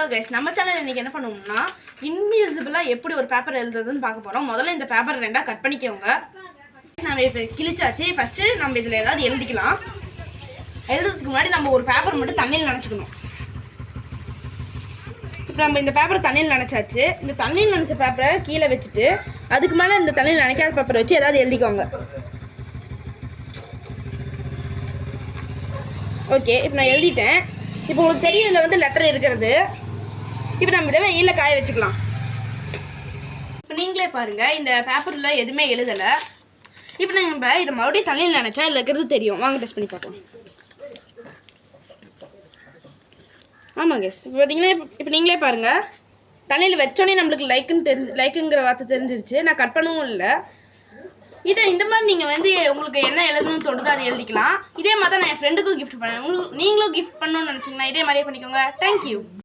Hello guys, நம்ம channel இன்னைக்கு என்ன பண்ணுவோம்னா இன்விசிபிளாக எப்படி ஒரு பேப்பர் எழுதுறதுன்னு பார்க்க போகிறோம். முதல்ல இந்த பேப்பர் ரெண்டாக கட் பண்ணிக்கோங்க. நம்ம இப்போ கிழிச்சாச்சு. ஃபஸ்ட்டு நம்ம இதில் ஏதாவது எழுதிக்கலாம். எழுதுறதுக்கு முன்னாடி நம்ம ஒரு பேப்பர் மட்டும் தண்ணியில் நனைச்சிக்கணும். இப்போ நம்ம இந்த பேப்பரை தண்ணியில் நனைச்சாச்சு. இந்த தண்ணியில் நனைச்ச பேப்பரை கீழே வச்சுட்டு அதுக்கு மேலே இந்த தண்ணியில் நனைக்காத பேப்பரை வச்சு ஏதாவது எழுதிக்கோங்க. ஓகே, இப்போ நான் எழுதிட்டேன். இப்போ உங்களுக்கு தெரியும் இதில் வந்து லெட்டர் இருக்கிறது. இப்போ நம்ம இதை வெயிலில் காய வச்சுக்கலாம். இப்போ நீங்களே பாருங்கள், இந்த பேப்பரில் எதுவுமே எழுதலை. இப்போ நம்ம இதை மறுபடியும் தண்ணியில் நினச்சா இதில் இருக்கிறது தெரியும். வாங்க டெஸ்ட் பண்ணி பார்க்கலாம். ஆமாம் கேஸ், இப்போ பார்த்தீங்கன்னா இப்போ நீங்களே பாருங்கள், தண்ணியில் வச்சோன்னே நம்மளுக்கு லைக்குங்கிற வார்த்தை தெரிஞ்சிருச்சு. நான் கட் பண்ணவும் இல்லை. இதை இந்த மாதிரி நீங்கள் வந்து உங்களுக்கு என்ன எழுதணும்னு தோணுதோ அதை எழுதிக்கலாம். இதே மாதிரி தான் நான் என் ஃப்ரெண்டுக்கும் கிஃப்ட் பண்ணேன். நீங்களும் கிஃப்ட் பண்ணணும்னு நினச்சிங்கன்னா இதே மாதிரியே பண்ணிக்கோங்க. தேங்க்யூ.